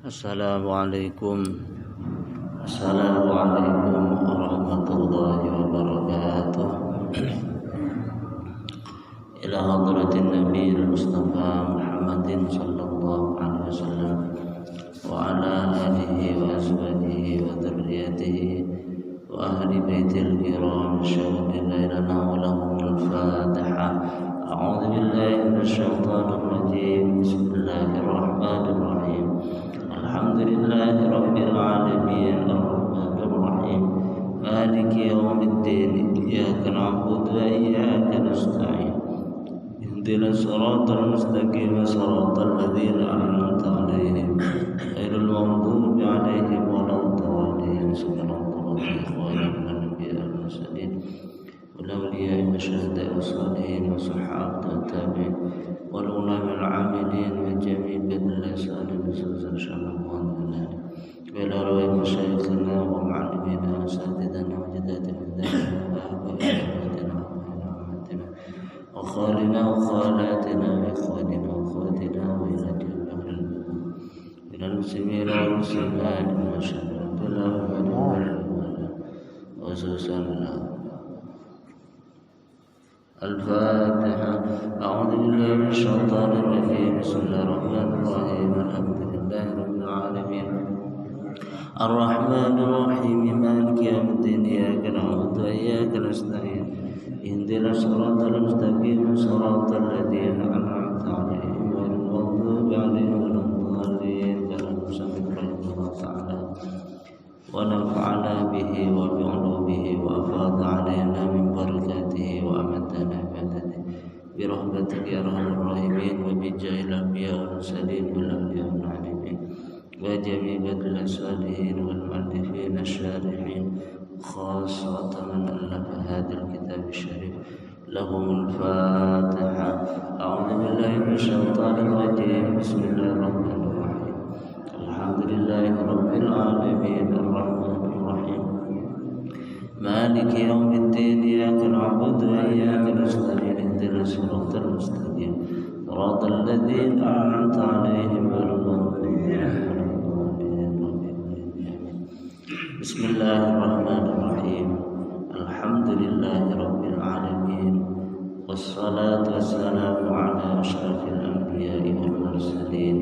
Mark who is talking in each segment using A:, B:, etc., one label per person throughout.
A: Assalamualaikum warahmatullahi wabarakatuh. Ila hadratin Nabi Mustafa Muhammadin sallallahu alaihi wasallam wa ala alihi wa azwajihi wa dzurriyyatihi wa ahli baitil kiram syahidina lana wa lahumul Fatihah. A'udzu billahi minasy syaithanir rajim. Bismillahirrahmanirrahim. Alhamdulillahi rabbil alamin arrahmanir rahim maliki yaumiddin iyyaka na'budu wa iyyaka nasta'in ihdinas siratal mustaqim siratal ladzina an'amta 'alaihim ghairil maghdubi 'alaihim waladdallin. Subhanallah wa bihamdihi mursalin wal awliya wa syuhada wa salihin wa sahabata wa tabi'in wal ulama al 'amilin wa jami' badal salih wa sallam وإلى رواية مشايخنا ومعلمينا وأساتذتنا وجداتنا وآبائنا وأمهاتنا وخالنا وخالاتنا وإخواننا وأخواتنا وإلى جميع من المسلمين والمسلمات وشهداء وسوسنا الفاتحة. أعوذ بالله من الشيطان الرجيم. بسم الله الرحمن الرحيم. الحمد لله رب العالمين الرحمن الرحيم مالك يوم الدين إياك نعبد وإياك نستعين اهدنا الصراط المستقيم صراط الذين أنعمت عليهم غير المغضوب عليهم ولا الضالين. الله تعالى ونفعنا به وبعلومه وأفاض علينا من بركاته وأمدنا بمدده برحمتك يا أرحم الراحمين وبجاه الأنبياء والمرسلين والأولياء والعالمين وجميع بدل الصالحين والمؤلفين الشارحين خاصة من ألف هذا الكتاب الشريف لهم الفاتحة. أعوذ بالله من الشيطان الرجيم. بسم الله الرحمن الرحيم الحمد لله رب العالمين الرحمن الرحيم مالك يوم الدين إياك نعبد وإياك نستعين اهدنا الصراط المستقيم صراط الذين أنعمت عليهم غير المغضوب عليهم. بسم الله الرحمن الرحيم الحمد لله رب العالمين والصلاة والسلام على أشرف الأنبياء والمرسلين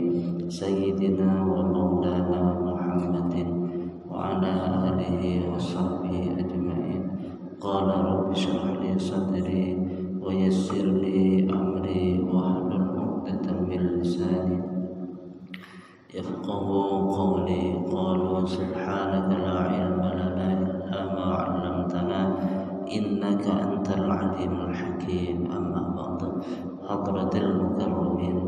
A: سيدنا ومولانا محمد وعلى آله وصحبه أجمعين. قال رب اشرح لي صدري ويسر لي أمري واحلل عقدة من لساني يفقه قولي. قالوا سبحانك لا علم لنا إلا ما علمتنا إنك أنت العليم الحكيم. أما بعد. حضرة المكرمين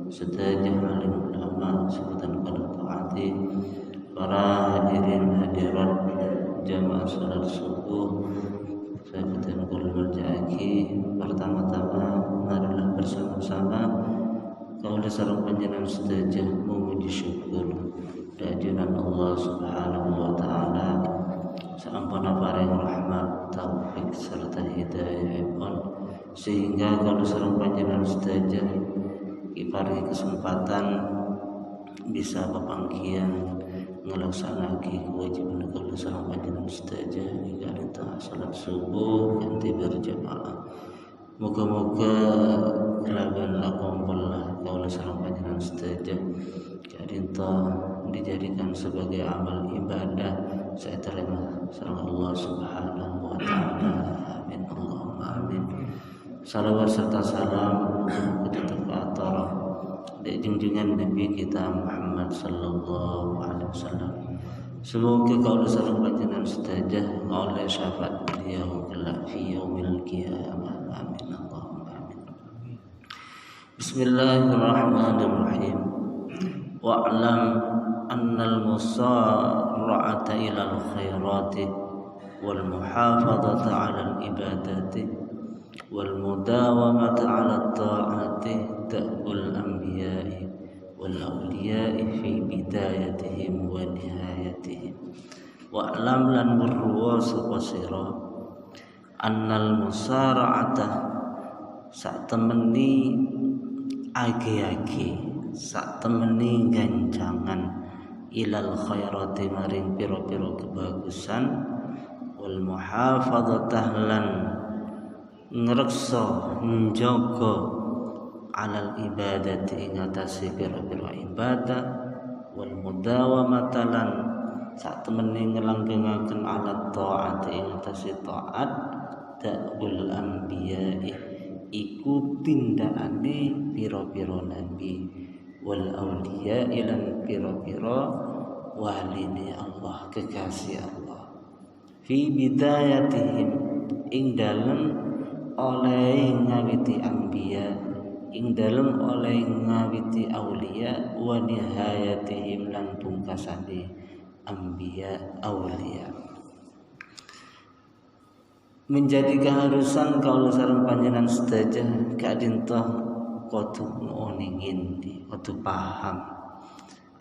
A: setajah alim ulama sebutan pada taati, para hadirin hadirat jamaah salat subuh sahabat kulul jaki. Pertama-tama marilah bersama-sama kaula sareng panjenengan sedaya memuji syukur kehadiran Allah Subhanahu wa taala sampuna paring rahmat taufik serta hidayah sehingga kaula sareng panjenengan sedaya diberi kesempatan bisa pepanggian ngelaksanakan kewajiban kaula sareng panjenengan sedaya hingga entah salat subuh ganti berjamaah. Moga-moga kelaban lakumpullah kaula sareng panjenengan sedaya kadinta dijadikan sebagai amal ibadah saya terima sareng Allah Subhanahu wa taala. Amin Allahumma amin. Salawat serta salam kita atar dari junjungan Nabi kita Muhammad sallallahu alaihi wasallam. Semoga kaula sareng panjenengan sedaya oleh syafaat beliau kelak fi yaumil qiyamah. Amin Allahumma amin. Bismillahirrahmanirrahim. Wa'lam annal musara'ata ilal khairati wal muhafadhata 'alal ibadati wal mudawamata 'alat ta'ati ta'ul anbiya'i wal awliya'i fi bidayatihim wa nihayatihim. Wa'lam lan berruwa sapa sira annal musara'ata sak temeni age-age sak temeni ganjangan ilal khairati maring pira-pira kebagusan wal muhafadzatah lan ngreksa njaga alal ibadati ing atase pira-pira ibadah wal mudawamata lan sak temene ngelanggengaken alat taat ing atase taat ta'ul anbiya iku tindakane pira-pira nabi wal auliya ilan pira-pira waline Allah kekasih Allah fi bidayatihim ing dalem oleh ngawiti anbiya ing dalem oleh ngawiti auliya wa nihayatihim lan pungkasane anbiya auliya. Menjadi keharusan kaula sareng panjenengan sedaya kadintoh kudu ngoningin kudu paham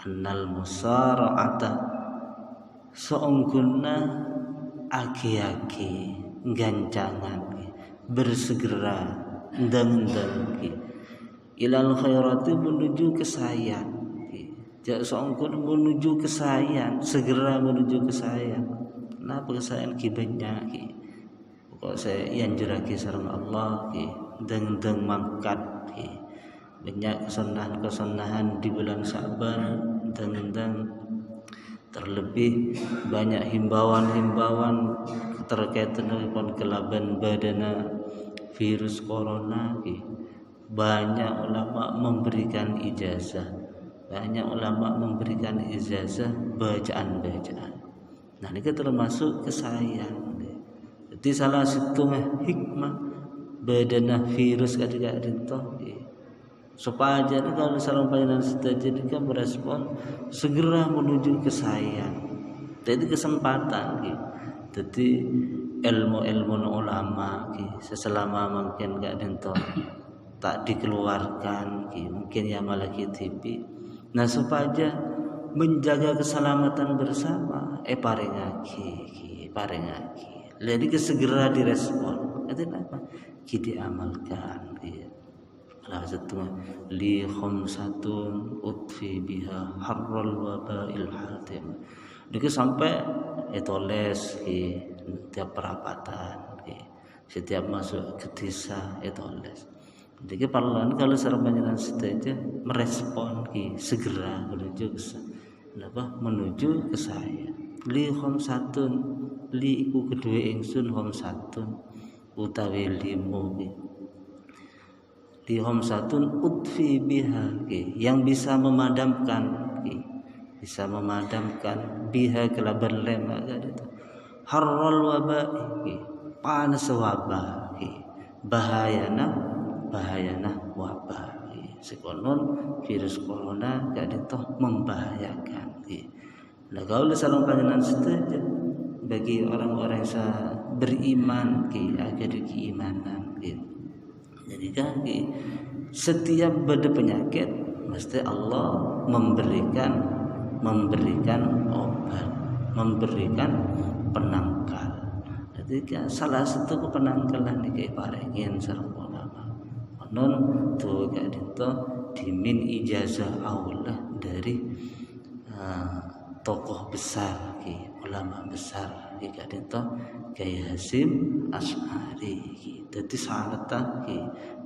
A: annal musara'ata saungguna agi-agi gancangan bersegera ndang-ndang ilal khairati menuju kesayan jak saungkun menuju kesayan segera menuju kesayan napa kesayan ki banyak ki pokok saya yang jeraki sareng Allah ki ndang-ndang mangkat ki banyak kesunahan-kesunahan di bulan Sa'ban ndang-ndang terlebih banyak himbauan-himbauan terkait dengan kelaban badana virus corona banyak ulama memberikan ijazah bacaan-bacaan. Nah ini termasuk kesayang. Jadi salah satu hikmah badana virus kadang dintoh supaya jadi kalau sareng panjenengan sedaya merespon segera menuju kesayang. Jadi kesempatan jadi ilmu-ilmu ulama seselama mungkin gak dintoh tak dikeluarkan mungkin ya malah TV. Nah supaya menjaga keselamatan bersama parengaki. Jadi segera direspon. Itu apa? Diamalkan Salah satu li khamsatun utfi biha harral wabail hatim. Dike sampai les tiap perapatan setiap masuk ke desa les. Jadi perlahan kalau sareng panjenengan sedaya merespon segera menuju ke saya. Li khamsatun li iku kedue ingsun khamsatun utawi limo li khamsatun utfi biha yang bisa memadamkan biha kelaban lema harral wabai panas wabah bahayana wabah sekonon virus corona gak ditoh membahayakan. Nah kalau sareng panjenengan sedaya bagi orang-orang yang beriman agar keimanan jadi kan setiap beda penyakit mesti Allah memberikan obat, memberikan penangkal. Jadi kan salah satu penangkalan iki parengin sareng ulama. Non tuh gak dito dimin ijazah Allah dari tokoh besar ulama besar gak dito Kiai Hasyim Asy'ari. Jadi sanatan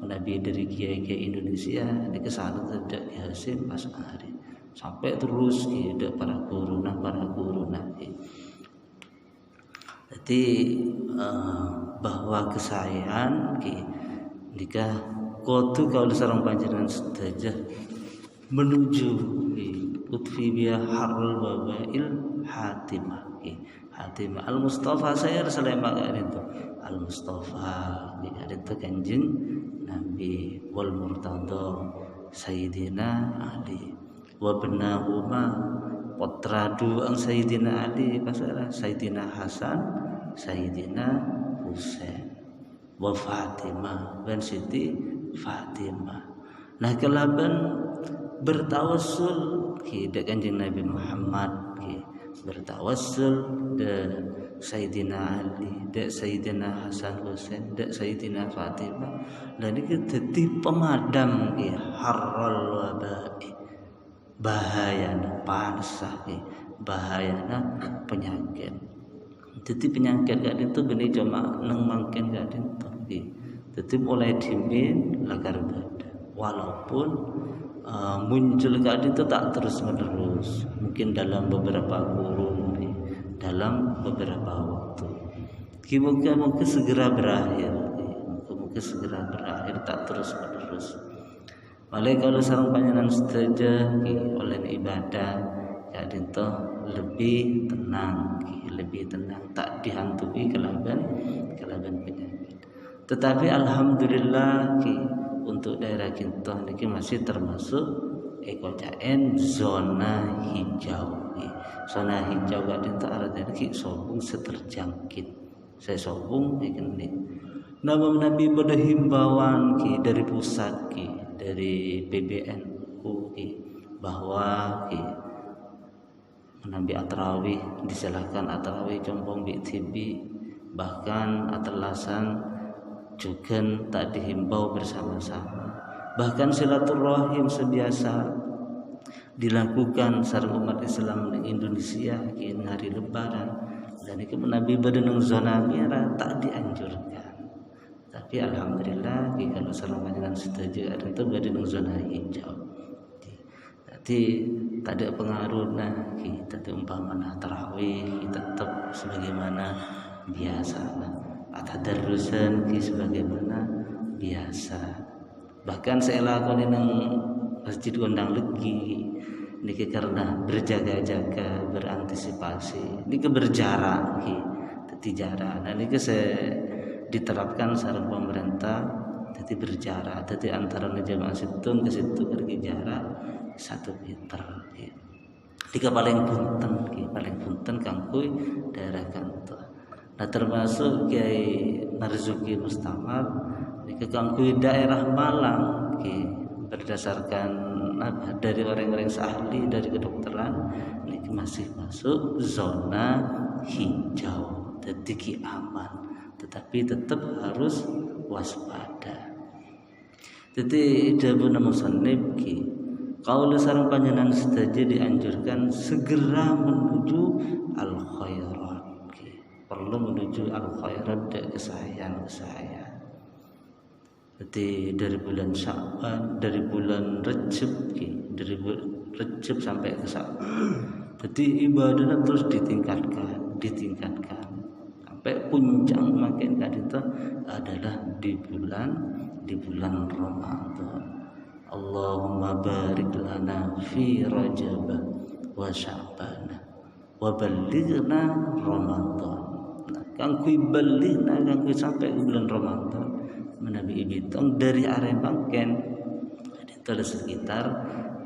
A: Nabi dari kiai-kiai Indonesia ini kesanatan Kiai Hasyim Asy'ari sampai terus para guru nah. Jadi bahwa kesayaan jika kudu kalau sareng panjenengan sedaya menuju utfi biya harul wabail hatimah al Mustafa saya selama itu al Mustafa itu kanjeng Nabi wal murtada Sayyidina Ali wa benahuma putra dua Sayyidina Ali pasara Sayyidina Hasan Sayyidina Husain wa Fatimah dan Siti Fatimah. Nah kelaban bertawassul ke kanjeng Nabi Muhammad bertawassul dan Sayyidina Ali, dan Sayyidina Hasan Husain, dan Sayyidina Fatimah. Dan ini jadi pemadam harral wabai bahayana panas bahayana penyakit. Jadi penyakit gak itu benih cuma neng mangken gak itu. Jadi mulai dimin lagar badan. Walaupun muncul gak itu tak terus menerus, mungkin dalam beberapa kurun, dalam beberapa waktu. Moga-moga segera berakhir, tak terus menerus. Malah kalau sarang panjenengan sedaja oleh ibadah ya dinto lebih tenang, tak dihantui kelaban penyakit. Tetapi alhamdulillah untuk daerah kita niki masih termasuk ekocaen zona hijau. Zona hijau gak dinto artinya sobung seterjangkit. Saya sobung ini. Nabi pada himbauan dari pusat dari PBNU bahwa Nabi Atrawih disalahkan Atrawih Jombong BTB, bahkan Atlasan juga tak dihimbau bersama-sama. Bahkan silaturahim sebiasa dilakukan sareng umat Islam di Indonesia hari Lebaran, dan itu Nabi berdenung zona merah tak dianjurkan. Tapi alhamdulillah kalau selama dengan setuju ada itu berdenung zona hijau. Jadi tak ada pengaruh kita umpamana tarawih tetap sebagaimana biasa, atadarrusan sebagaimana biasa. Bahkan saya lakukan nang masjid Gondang Legi niki karena berjaga-jaga, berantisipasi, niki berjarak, jarak. Nah niki saya diterapkan sareng pemerintah, jadi berjarak, jadi antara jamaah situn ke situ pergi jarak 1 meter. Tiga paling punten kangkui daerah kantor. Nah termasuk Kiai Marzuki Mustamar niki kangkui daerah Malang berdasarkan dari orang-orang ahli dari kedokteran ini masih masuk zona hijau, jadi aman, tetapi tetap harus waspada. Jadi dawuh musannif qaul sareng panjenengan sedaja dianjurkan segera menuju al khairat, perlu menuju al khairat kesayangan. Jadi dari bulan Sya'ban, dari bulan Rejab, dari Rejab sampai ke Sya'ban. Jadi ibadah terus ditingkatkan sampai puncak makin itu adalah di bulan Ramadan. Allahumma barik lana fi Rajab wa Sya'ban wa ballighna Ramadan. Kang kui ballighna kang kui sampai ke bulan Ramadan. Menabi Ibitong dari area Bangken itu ada sekitar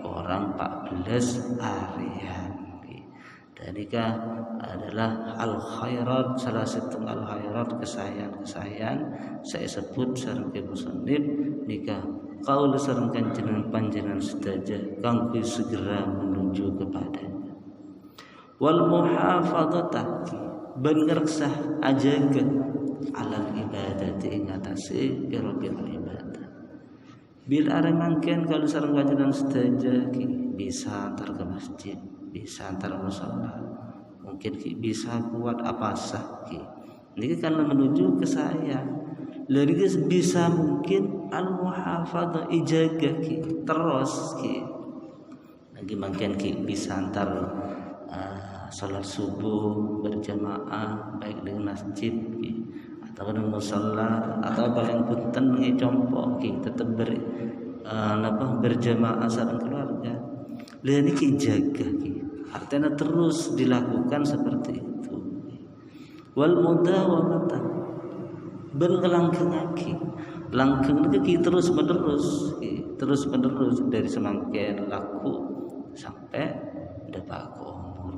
A: orang 14 area. Dan nikah adalah al khairat, salah satu al khairat kesayangan saya sebut sareng musannif nikah qaul sareng kanjeng panjenengan sedaja kang segera menuju kepadanya. Wal muhafadzata bener sah ajaga alal ibadati ingatasi irobil ibadah. Bila ada mangken kalau sareng panjenengan sedaja bisa antar ke masjid, bisa antar musala, mungkin bisa kuat apa sah ini karena menuju ke saya. Lagi bisa mungkin al muhafadzah ijaga terus lagi mungkin bisa antar salat subuh berjamaah baik dengan masjid atau dengan musalla atau paling punten ngecompo tetap berjamaah sareng keluarga. Lihat ini jaga artinya terus dilakukan seperti itu. Wal mudawamata langgeng iki terus menerus dari semakin laku sampai dapat umur.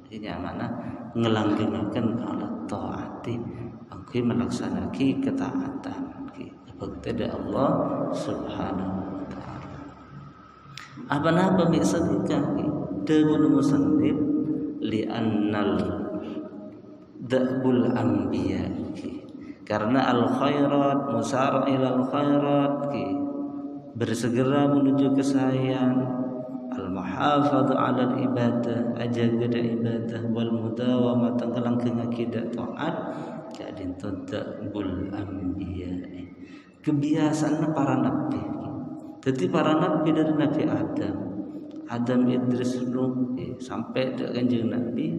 A: Ini mana ngelanggengaken ala taati angki melaksanakan ketaatan kepada Allah Subhanahu wa taala. Apa bisa dawuh musannif li annal da'bul anbiya karena al khairat musara ila al khairat bersegera menuju kesayangan al-muhafadhu 'ala al-ibadah ajaga da ibadah wal mudawamah tanggalang akidah taat kadin tadbul anbiya kebiasaan para nabi. Jadi para nabi dari Nabi Adam Idris Nuh sampai ke kanjeng Nabi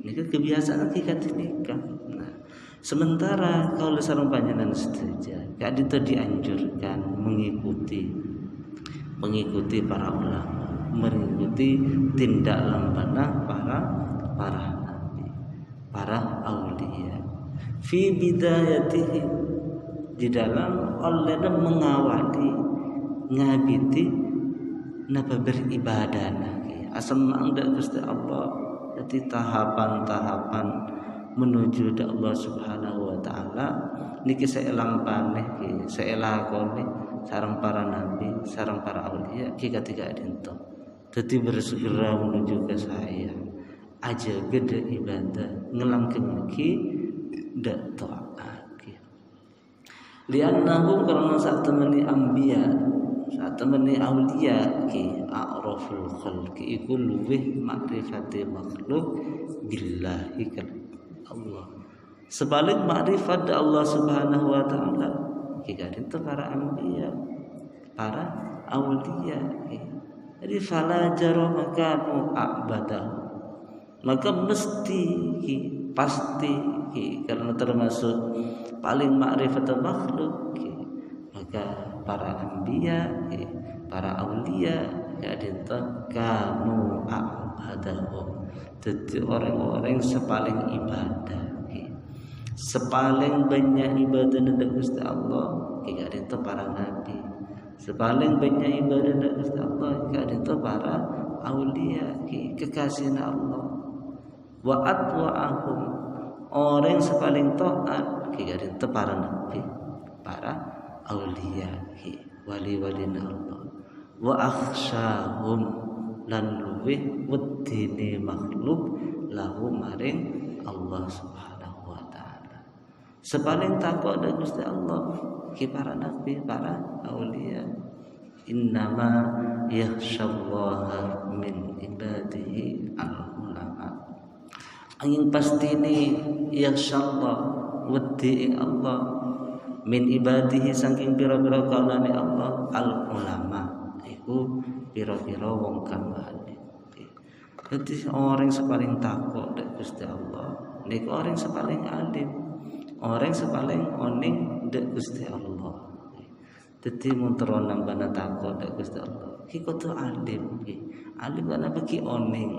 A: ini kebiasaan hakikat nikah. Nah, sementara kalau sareng panjenengan setuju kadin dianjurkan mengikuti para ulama, mengikuti tindak lampana para nabi, para aulia. Fi bidayatihi di dalam oleh mengawali ngabiti napa beribadah lagi. Asal anda Gusti Allah jadi tahapan-tahapan menuju ke Allah Subhanahu wa taala niki saelang paneh ki saelakone sareng para nabi, sareng para aulia ki ketika dinten. Dadi bersegera menuju ke saya. Aja gede ibadah ngelangkeun ki dak taat ki. Liannahu karena saat temani anbiya, saat temani aulia ki a'raful khalqi iku luweh makrifate makhluk billahi kan Allah. Sebalik makrifat Allah Subhanahu wa taala jika itu para anbiya, para aulia. Jadi fala jarama kanu a'badahu. Maka mesti pasti karena termasuk paling makrifat makhluk maka para anbiya, para aulia kadinta kanu a'badahu. Jadi orang-orang sepaling ibadah, sepaling banyak ibadah dari Gusti Allah, kadinta para nabi. Sepaling banyak ibadah dari Gusti Allah, kadinta para aulia, kekasih Allah. Wa atwa'ahum orang sepaling taat kadinta para nabi, para aulia, wali-wali Allah. Wa akhsyahum lan luweh wedine makhluk lahu maring Allah Subhanahu wa taala. Sepaling takwa dari Gusti Allah ki para nabi, para aulia. Innama yakhsyallaha min ibadihi al-ulama. Angin pasti ini yakhsyallah wedi Allah min ibadihi saking pira-pira kaulane Allah al-ulama. Iku pira-pira wong kang alim. Dadi orang sepaling takwa dari Gusti Allah niku orang sepaling alim, orang sepaling oning dari Gusti Allah. Dadi mun teronang kana takwa dari Gusti Allah ki kudu alim ki. Alim kana bagi oning.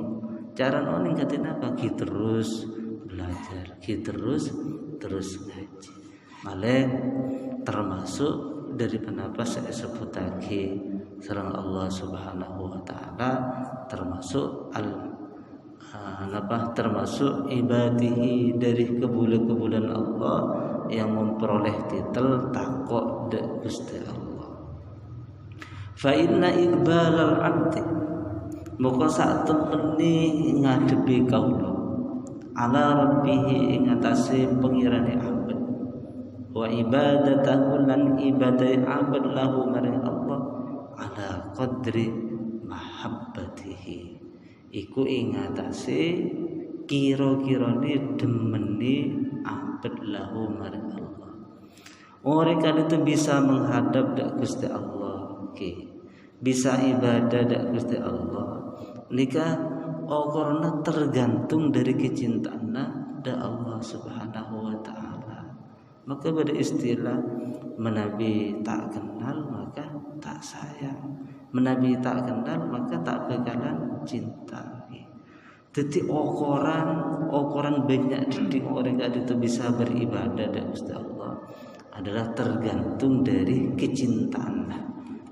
A: Cara oning katene apa? Ki terus belajar, ki terus ngaji. Malah termasuk dari penapa saya sebut lagi sareng Allah Subhanahu wa taala termasuk termasuk ibadihi dari kebulan-kebulan Allah yang memperoleh titel takwa de Gusti Allah. Fa inna iqbalal abdi moko sak temene ngadepi kaula ala rabbih ing atase pengirane abad wa ibadatahu lan ibadai abad lahu maring Allah ala qadri mahabbatihi iku ing atase kira-kirane demene abad lahu maring Allah. Orang itu bisa menghadap dak Gusti Allah, bisa ibadah dak Gusti Allah. Nika karena tergantung dari kecintaanna dak Allah Subhanahu wa taala. Maka pada istilah menabi tak kenal maka tak sayang, menabi tak kenal maka tak bakalan cinta. Jadi ukuran banyak di orang itu bisa beribadah dan Gusti Allah adalah tergantung dari kecintaan,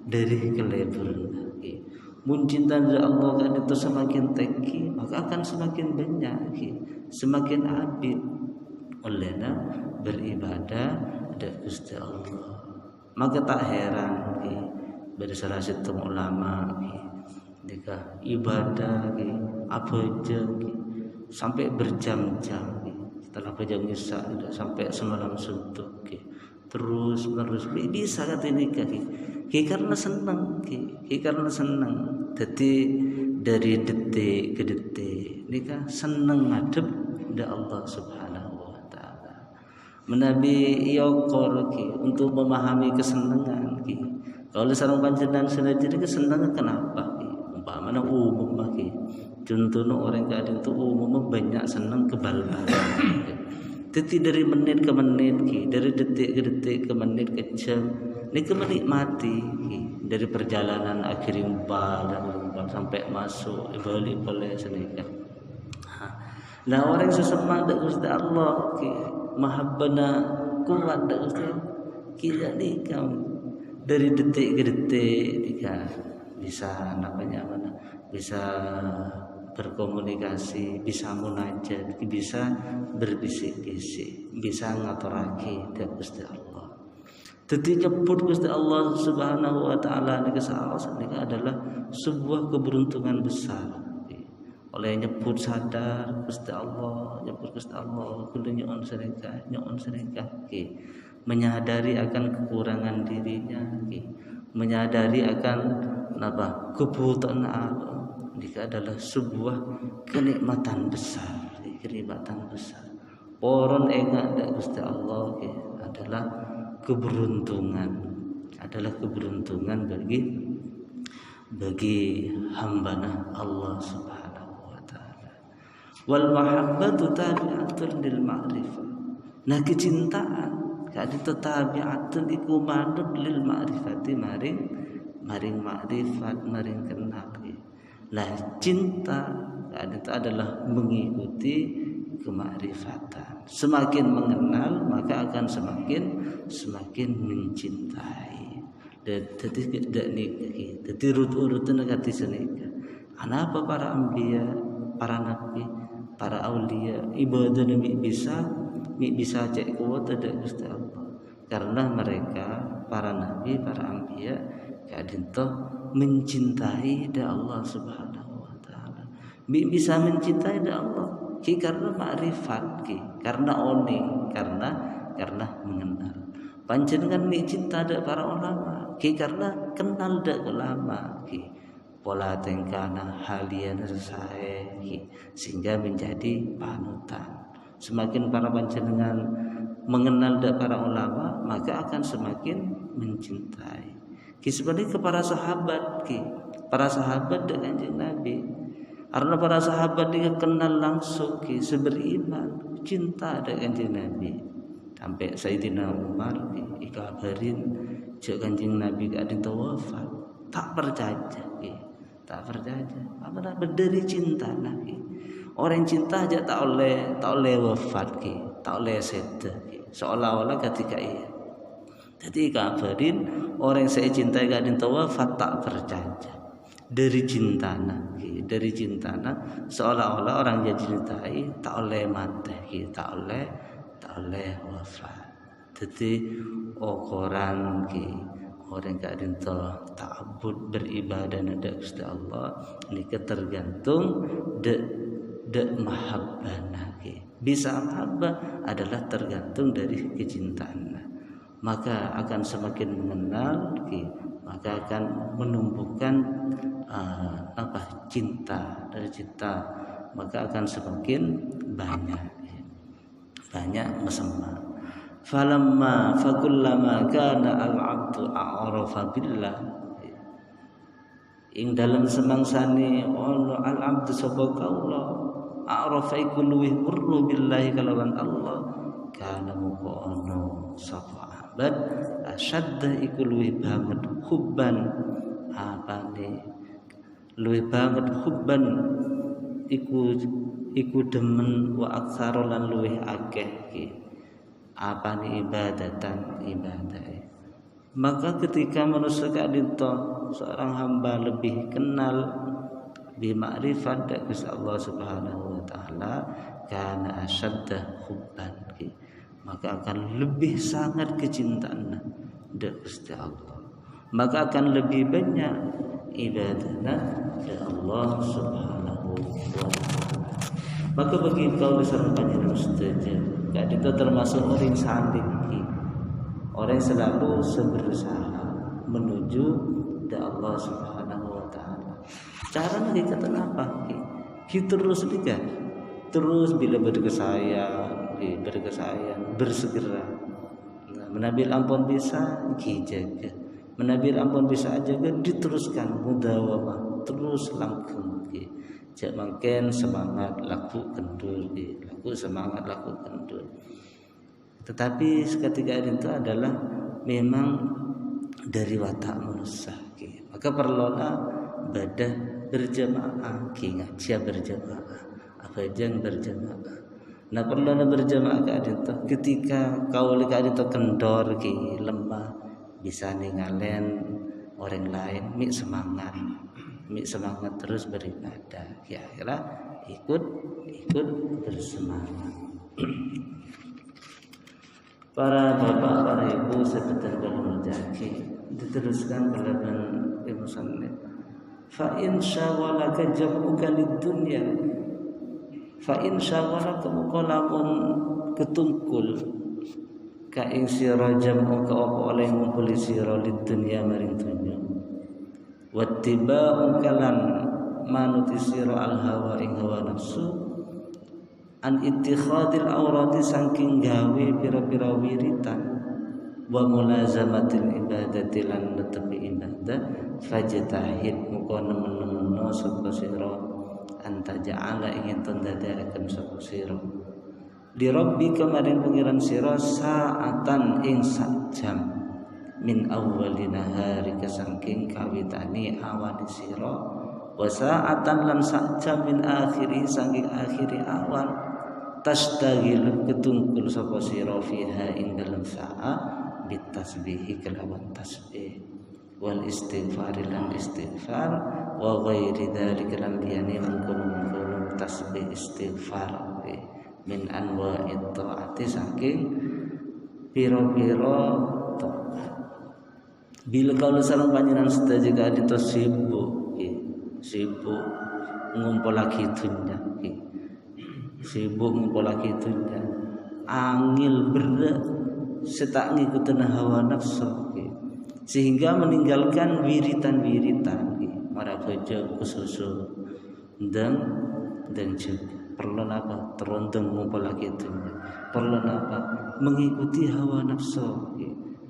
A: dari kelebihan. Mun cinta Allah kan itu semakin tinggi maka akan semakin banyak, semakin abid olehna beribadah kepada Gusti Allah. Maka tak heran dari salah satu ulama jika ibadah apa aja sampai berjam-jam setelah pejam isya sampai semalam suntuk terus menerus bisa kata nikah ki karena seneng ki karena seneng. Jadi dari detik ke detik nikah seneng ngadep ndak Allah Subhanahu wa taala. Menabi yokor ki untuk memahami kesenangan ki. Kalau sareng panjenengan sendiri kesenangan kenapa ki? Umpamanya umum ki. Contohnya orang kadang itu umum banyak seneng kebal-balan. Jadi dari menit ke menit ki, dari detik ke detik ke menit ke jam, ini menikmati ki. Dari perjalanan akhirnya umpal sampai masuk balik senikah. Nah orang sesemak dak Gusti Allah ki mahabbana kuat dak Gusti kita nikah dari detik ke detik nikah bisa namanya mana bisa berkomunikasi, bisa munajat, bisa berbisik-bisik, bisa ngaturake dak Gusti Allah. Dadi nyebut Gusti Allah Subhanahu wa taala niki adalah sebuah keberuntungan besar. Oleh nyebut sadar Gusti Allah, nyebut Gusti Allah, kudu nyon sedekah ki. Menyadari akan kekurangan dirinya ki. Menyadari akan napa kebutuhan Allah. Ini adalah sebuah kenikmatan besar, Poron enggak dak Gusti Allah ki adalah keberuntungan bagi hamba Allah Subhanahu wa taala. Wal mahabbatu tabi'atun lil ma'rifah. Nah kecintaan kadito tabi'atun iku manut lil ma'rifati maring ma'rifat maring kenal. Nah cinta itu adalah mengikuti kemakrifatan. Semakin mengenal maka akan semakin mencintai. Jadi urut-urutan kati senika. Kenapa para anbiya, para nabi, para aulia ibadah mi bisa cek kuat ada Gusti Allah. Karena mereka para nabi, para anbiya kadinto mencintai da Allah Subhanahu wa taala. Bisa mencintai da Allah ki karena ma'rifat ki, karena oni, karena mengenal. Panjenengan mi cinta da para ulama ki karena kenal da ulama ki. Pola tengkana halian sae ki sehingga menjadi panutan. Semakin para panjenengan mengenal da para ulama maka akan semakin mencintai. Ki sebenarnya ke para sahabat dengan Kanjeng Nabi. Karena para sahabat dia kenal langsung ki beriman, cinta dengan Kanjeng Nabi. Sampai Sayyidina Umar dikabarin cek Kanjeng Nabi gak ada wafat, tak percaya. Apa berdiri cinta lagi. Orang cinta aja tak oleh wafat ki, tak oleh sedih ki. Seolah-olah ketika iya. Jadi kabarin orang yang saya cintai gak ada wafat tak percaya. Dari cintana seolah-olah orang yang cintai tak oleh mati, tak oleh wafat. Jadi orang gak ada ta'abbud beribadah nada Gusti Allah ini tergantung de mahabbah bisa mahabbah adalah tergantung dari kecintaan. Maka akan semakin mengenal maka akan menumbuhkan cinta. Dari cinta maka akan semakin banyak mesema. Falamma fakullama kana al-'abdu a'rafa billah ing dalam semangsane ono al-'abdu sapa kaula a'rafa iku luwih weruh billahi kalawan Allah kana muka ono sapa abad asyadda iku luwih banget hubban luwih banget hubban iku demen wa aksara lan luwih akeh ibadatan ibadah. Maka ketika manusia kadito seorang hamba lebih kenal bi ma'rifat Gusti Allah Subhanahu wa taala kana asyadda hubban maka akan lebih sangat kecintaan Gusti Allah. Maka akan lebih banyak ibadah kepada Allah Subhanahu wa taala. Maka bagi kau besar panjenengan setuju, gak itu termasuk orang orang selalu berusaha menuju ke Allah Subhanahu wa taala. Caranya kita apa? Kita terus juga terus bila berkesayang, bersegera. Nah, menabil ampun bisa dijaga. Menabil ampun bisa jaga diteruskan mudawamah terus langkung. Jak makin semangat laku kendur, laku semangat laku kendur. Tetapi seketika itu adalah memang dari watak manusia. Maka perlulah ibadah berjamaah, ngaji berjamaah, apa yang berjamaah. Nah perlulah berjamaah itu ketika kau lihat itu kendor lemah bisa ninggalin orang lain, mik semangat terus beribadah. Ya kira ikut bersemangat. Para bapak, para ibu sebentar kalau menjaki diteruskan kalaban musannif. Fa in syawalaka jam'uka lid-dunya fa in syawalaka muqalamun ketungkul ka ing sira jam'u ka apa oleh ngumpuli sira lid-dunya maring dunya wattiba'u kalan manuti sira al-hawa ing hawa nafsu an ittikhadil awrati saking gawe pira-pira wiritan wa mulazamatil ibadati lan netepi ibadah fajtahid muga nemen-nemen sapa sira anta ja'ala ingin tandadaaken sapa sira li rabbika maring pengiran sira saatan ing sak jam min awwalina hari saking kawitane awani sira wa saatan lan sak jam min akhiri saking akhiri awan tasdagil ketungkul sapa sira fiha ing dalem sa'a bitasbihi kelawan tasbih wal istighfar lan istighfar wa ghairi dzalika lan liyane mengkono tasbih istighfar min anwa'it taati saking pira-pira taat. Bila kalau sareng panjenengan sedaya kadi to sibuk ngumpul lagi dunya sibuk ngumpul lagi dunya angil berat setak ngikutin hawa nafsu sehingga meninggalkan wiritan mara bojo kususu dan juga perlu apa terondong ngumpul lagi dunya perlu apa mengikuti hawa nafsu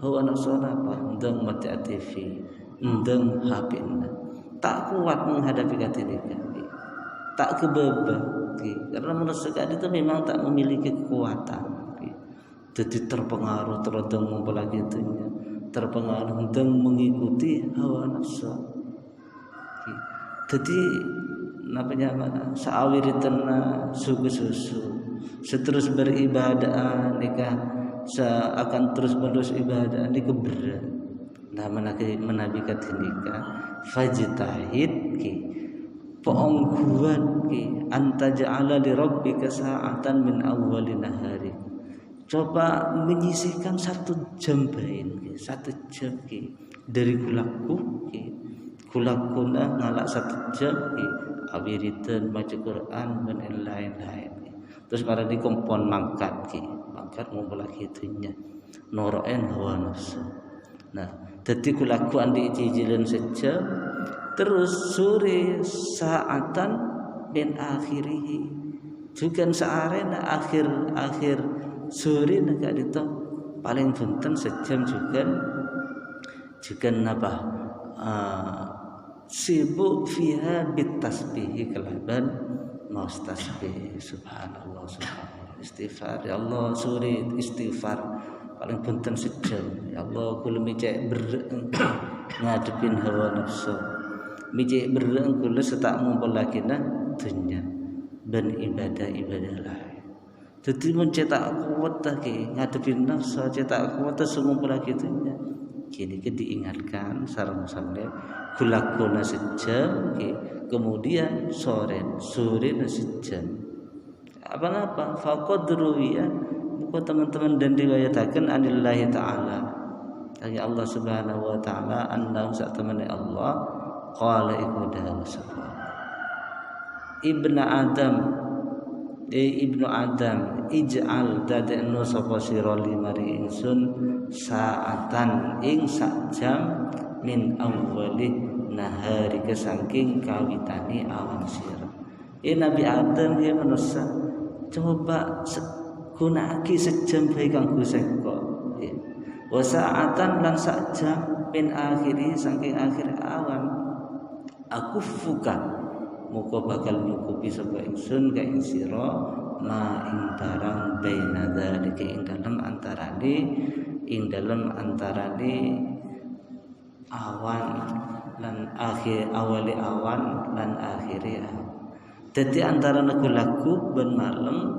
A: apa ndang mati TV ndang HP tak kuat menghadapi ketika tak kebebas karena manusia itu memang tak memiliki kekuatan. Jadi terpengaruh terondong mempelajari itunya, terpengaruh dan mengikuti hawa nafsu. Jadi namanya saawiritanna susu seterus beribadah nikah seakan terus menerus ibadah nikah berat. Nah menabikan nikah fajtahid peongguan anta ja'ala li rabbika sa'atan min awwalin nahari. Coba menyisihkan 1 jam bain, 1 jam dari kulakuna ngalak 1 jam awiritan baca Quran dan lain-lain. Terus pada di kompon mangkat ngumpul lagi itunya noroen hawa nafsu. Nah, jadi kulakuan di cicilan sejam terus sore saatan bin akhirihi juga searena akhir sore nak itu paling benten sejam juga napa sibuk fiha bitasbih kelaban mau tasbih subhanallah istighfar ya Allah sore istighfar paling benten sejam ya Allah kula micek ngadepin hawa nafsu micek bereng kula setak ngumpul lagi dunya dan ibadah lain. Jadi mencetak kuat lagi ngadepin nafsu, cetak kuat semua lagi itunya. Kini diingatkan sarang-sarangnya kulakuna sejam, kemudian sore sejam. Apa? Faqad ruwiya, bukan teman-teman dan riwayatakan anillahi ta'ala. Dari Allah Subhanahu wa taala anna sak temene Allah qala iku dawuh sapa. Ibnu Adam Ibnu Adam ij'al dadekno sapa sira limari ingsun saatan ing sak jam min awwali nahari kesangking kawitane awan sira. Nabi Adam ya manusia coba gunaki sejam bae kanggo seko. Wa saatan lan sak jam min akhiri saking akhir awan. Aku fuka muka bakal nyukupi sapa ingsun ka ing sira ma ing barang baina dzalika ing dalem antarane awan lan awali awan lan akhiri awan. Dadi antara lagu ben malam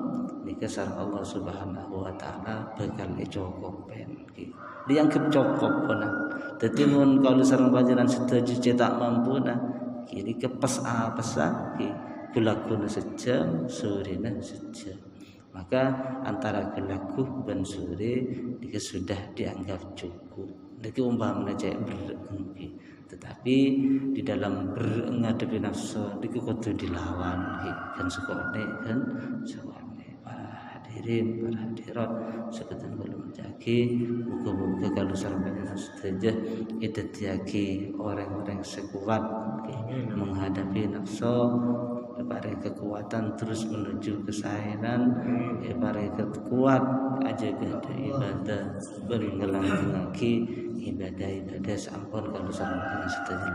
A: nika sareng Allah Subhanahu wa taala bakal dicokopen iki. Dianggap cokop nah. Dadi mun kalau sareng panjenengan setuju cetak mampu nah kini kepes apa sih gelaku sejam sore sejam, maka antara gelaku dan sore ini sudah dianggap cukup. Ini umpamanya cek berenggi, tetapi di dalam menghadapi nafsu ini kudu dilawan kan sekone kan sekone para hadirin para hadirat seketan belum menjagi muka-muka kalau sareng panjenengan sedaya itu diaki orang-orang sekuat menghadapi nafsu, paring kekuatan terus menuju kesaenan, paring kuat aja gada ibadah beringgelang lagi ibadah sampun kalau sareng sedaya.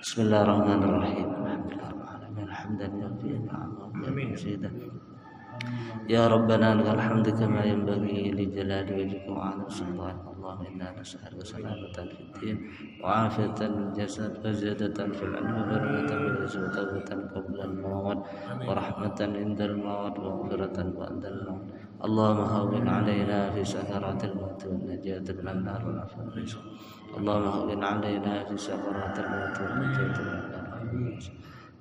A: Bismillahirrahmanirrahim. Alhamdulillah. Ya Rabbana lakal hamdu kama yanbaghi li jalali wajhika wa 'ala sultanik. Allahumma inna nas'aluka salamatan fid din wa 'afiyatan fil jasad wa ziyadatan fil 'ilmi wa barakatan fil rizqi wa tawbatan qabla al-maut wa rahmatan indal maut wa maghfiratan ba'dal maut. Allahumma hawwin 'alaina fi sakaratil maut wa najatan minan nar wa afwan rizq. Allahumma hawwin 'alaina fi sakaratil maut wa najatan minan nar.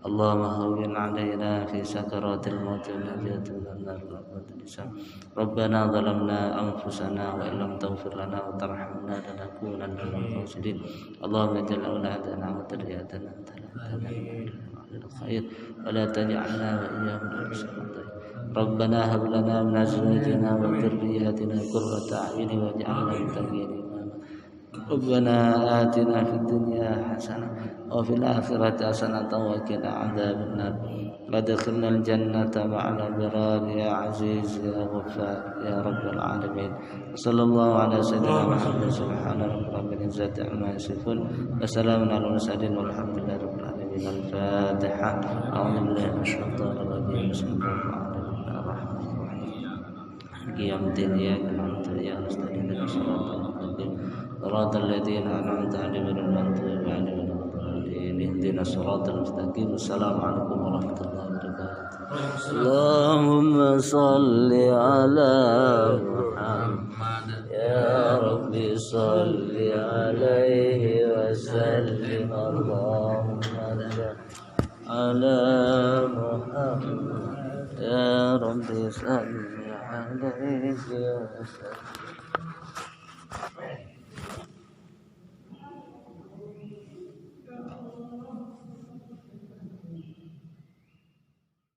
A: اللهم هون علينا في سكرات الموت والنجاة من النار ربنا ظلمنا أنفسنا وإن لم تغفر لنا وترحمنا لنكونن من الخاسرين اللهم اجعل أولادنا وذرياتنا الخير ولا تجعلنا وإياهم الشيطان ربنا هب لنا من أزواجنا وذرياتنا قرة أعين واجعلنا للمتقين ربنا آتنا في الدنيا حسنة وفي الآخرة حسنة وقنا عذاب النار وادخلنا الجنة مع الأبرار يا عزيز يا غفار يا رب العالمين صلى الله على سيدنا محمد سبحان رب العزة عما يصفون وسلام على المرسلين والحمد لله رب العالمين. الفاتحة. أعوذ بالله من الشيطان الرجيم بسم الله الرحمن الرحيم قيام الدين إياك نعبد وإياك نستعين اهدنا الصراط المستقيم صراط الذين أنعمت عليهم غير المغضوب عليهم ولا الضالين اهدنا الصراط المستقيم. السلام عليكم ورحمة الله وبركاته. اللهم صل على محمد يا رب صل عليه وسلم اللهم على محمد يا رب صل عليه وسلم